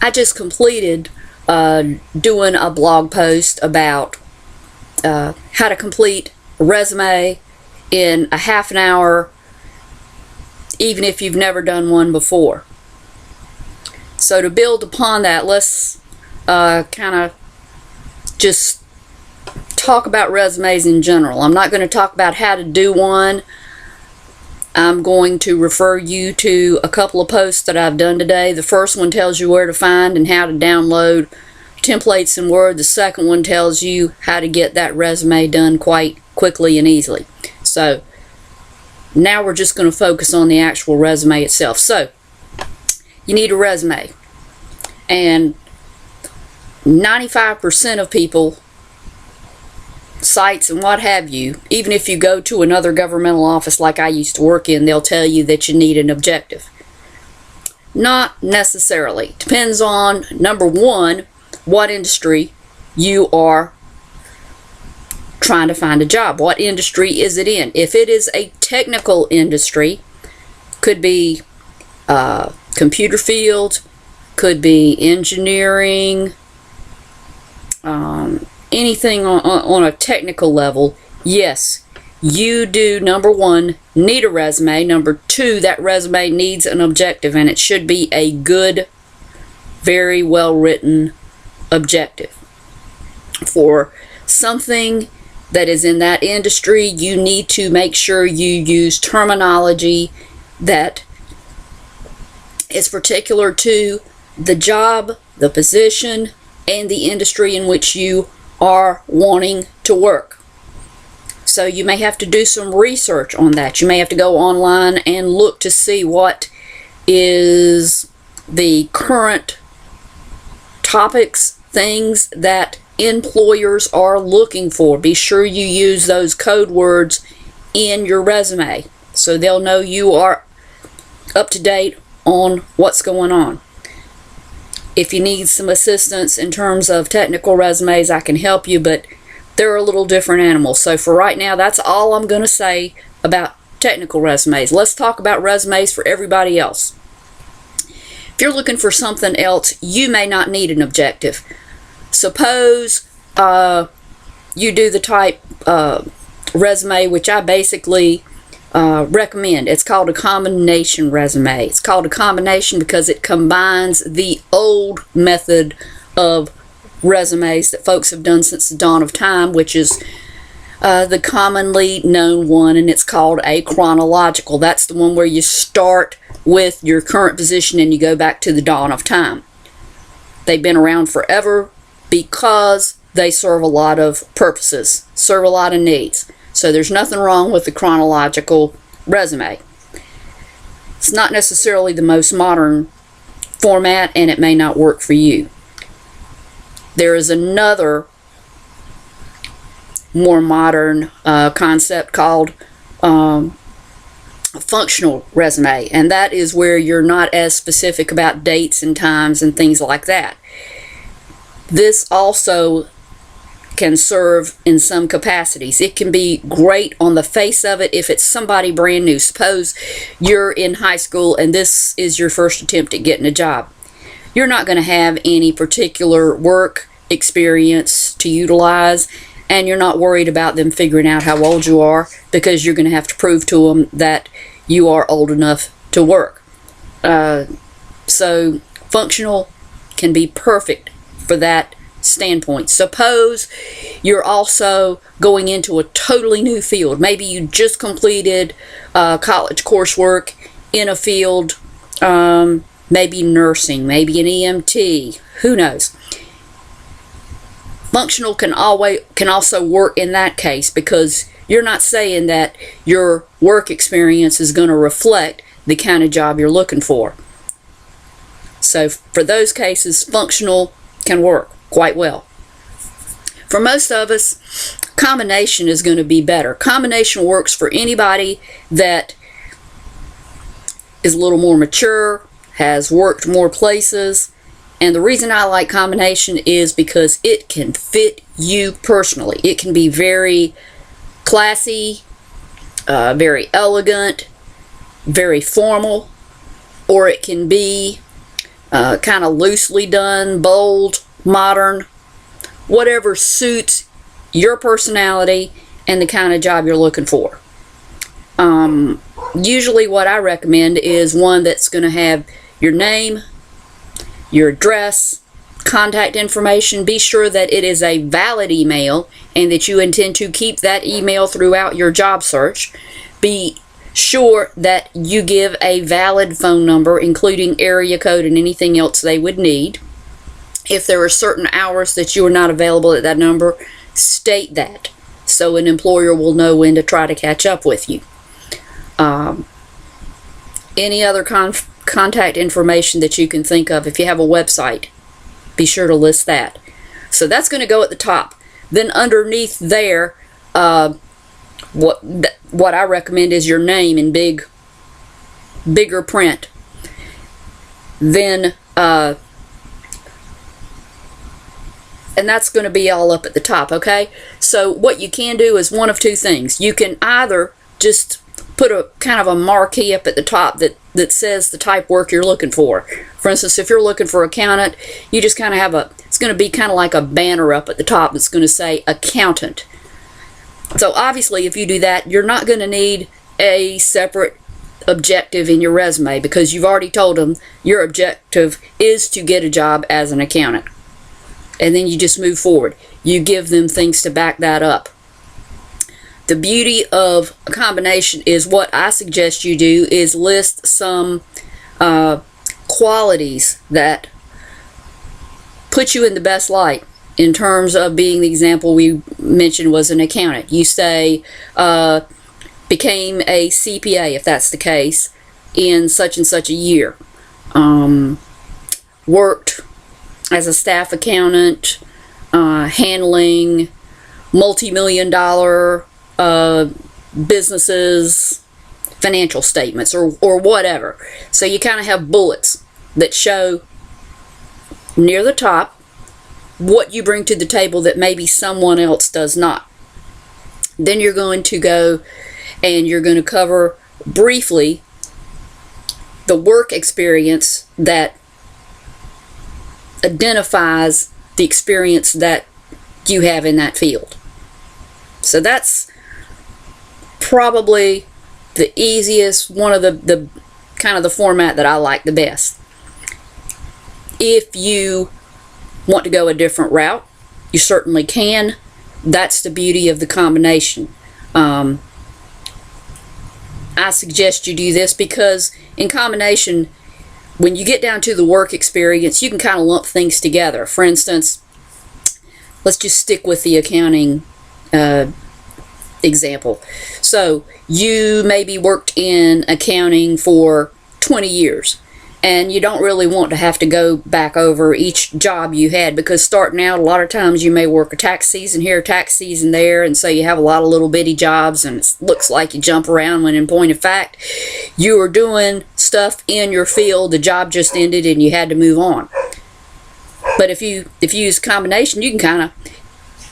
I just completed doing a blog post about how to complete a resume in a half an hour, even if you've never done one before. So to build upon that, let's kind of just talk about resumes in general. I'm not going to talk about how to do one. I'm going to refer you to a couple of posts that I've done today. The first one tells you where to find and how to download templates in Word. The second one tells you how to get that resume done quite quickly and easily. So now we're just going to focus on the actual resume itself. So you need a resume, and 95% of people, sites and what have you, even if you go to another governmental office like I used to work in, they'll tell you that you need an objective. Not necessarily. Depends on, number one, what industry you are trying to find a job. What industry is it in? If it is a technical industry, could be computer field, could be engineering, anything on a technical level, yes, you do, number one, need a resume. Number two, that resume needs an objective, and it should be a good, very well written objective. For something that is in that industry, you need to make sure you use terminology that is particular to the job, the position, and the industry in which you are wanting to work. So you may have to do some research on that. You may have to go online and look to see what is the current topics, things that employers are looking for. Be sure you use those code words in your resume so they'll know you are up to date on what's going on. If you need some assistance in terms of technical resumes, I can help you, but they're a little different animals. So for right now, that's all I'm going to say about technical resumes. Let's talk about resumes for everybody else. If you're looking for something else, you may not need an objective. Suppose you do the type resume which I basically recommend. It's called a combination resume. It's called a combination because it combines the old method of resumes that folks have done since the dawn of time, which is the commonly known one, and it's called a chronological. That's the one where you start with your current position and you go back to the dawn of time. They've been around forever because they serve a lot of purposes, serve a lot of needs. So there's nothing wrong with the chronological resume. It's not necessarily the most modern format, and it may not work for you. There is another more modern concept called a functional resume, and that is where you're not as specific about dates and times and things like that. This also can serve in some capacities. It can be great on the face of it if it's somebody brand new. Suppose you're in high school and this is your first attempt at getting a job. You're not going to have any particular work experience to utilize, and you're not worried about them figuring out how old you are, because you're going to have to prove to them that you are old enough to work. So functional can be perfect for that standpoint. Suppose you're also going into a totally new field. Maybe you just completed college coursework in a field, maybe nursing, maybe an EMT, who knows. Functional can also work in that case, because you're not saying that your work experience is going to reflect the kind of job you're looking for. So for those cases, functional can work quite well. For most of us, combination is going to be better. Combination works for anybody that is a little more mature, has worked more places, and the reason I like combination is because it can fit you personally. It can be very classy, very elegant, very formal, or it can be kind of loosely done, bold, modern, whatever suits your personality and the kind of job you're looking for. Usually what I recommend is one that's going to have your name, your address, contact information. Be sure that it is a valid email and that you intend to keep that email throughout your job search. Be sure that you give a valid phone number, including area code and anything else they would need. If there are certain hours that you are not available at that number, state that so an employer will know when to try to catch up with you. Any other contact information that you can think of. If you have a website, be sure to list that. So that's going to go at the top. Then underneath there, what I recommend is your name in bigger print. Then and that's going to be all up at the top, okay? So what you can do is one of two things. You can either just put a kind of a marquee up at the top that says the type work you're looking for. For instance, if you're looking for accountant, you just kind of have it's going to be kind of like a banner up at the top that's going to say accountant. So obviously if you do that, you're not going to need a separate objective in your resume because you've already told them your objective is to get a job as an accountant. And then you just move forward. You give them things to back that up. The beauty of a combination is what I suggest you do is list some qualities that put you in the best light in terms of being the example we mentioned was an accountant. You say became a CPA, if that's the case, in such and such a year. Worked as a staff accountant, handling multi-million-dollar businesses, financial statements, or whatever. So you kind of have bullets that show near the top what you bring to the table that maybe someone else does not. Then you're going to go and you're going to cover briefly the work experience that identifies the experience that you have in that field. So that's probably the easiest, one of the kind of the format that I like the best. If you want to go a different route, you certainly can. That's the beauty of the combination. I suggest you do this because in combination, when you get down to the work experience, you can kind of lump things together. For instance, let's just stick with the accounting example. So you maybe worked in accounting for 20 years and you don't really want to have to go back over each job you had, because starting out, a lot of times you may work a tax season here, tax season there, and so you have a lot of little bitty jobs and it looks like you jump around when in point of fact you are doing stuff in your field, the job just ended and you had to move on. But if you use a combination, you can kind of,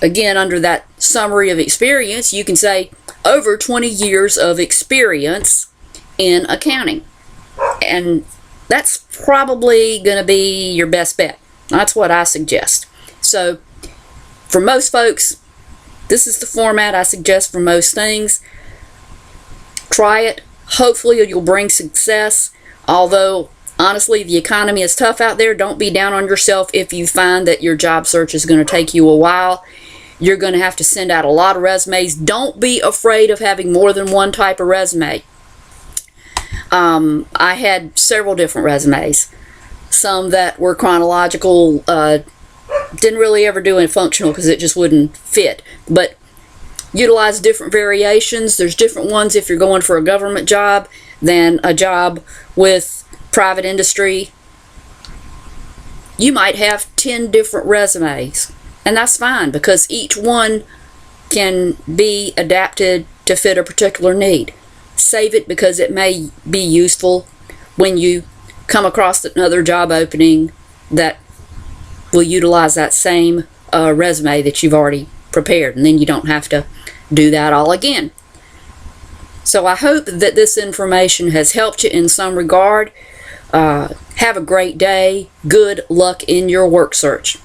again, under that summary of experience, you can say over 20 years of experience in accounting. And that's probably going to be your best bet. That's what I suggest. So for most folks, this is the format I suggest for most things. Try it. Hopefully you'll bring success. Although, honestly, the economy is tough out there. Don't be down on yourself if you find that your job search is going to take you a while. You're going to have to send out a lot of resumes. Don't be afraid of having more than one type of resume. I had several different resumes. Some that were chronological, didn't really ever do any functional because it just wouldn't fit. But utilize different variations. There's different ones if you're going for a government job than a job with private industry. You might have 10 different resumes. And that's fine because each one can be adapted to fit a particular need. Save it because it may be useful when you come across another job opening that will utilize that same resume that you've already prepared, and then you don't have to do that all again. So I hope that this information has helped you in some regard. Have a great day. Good luck in your work search.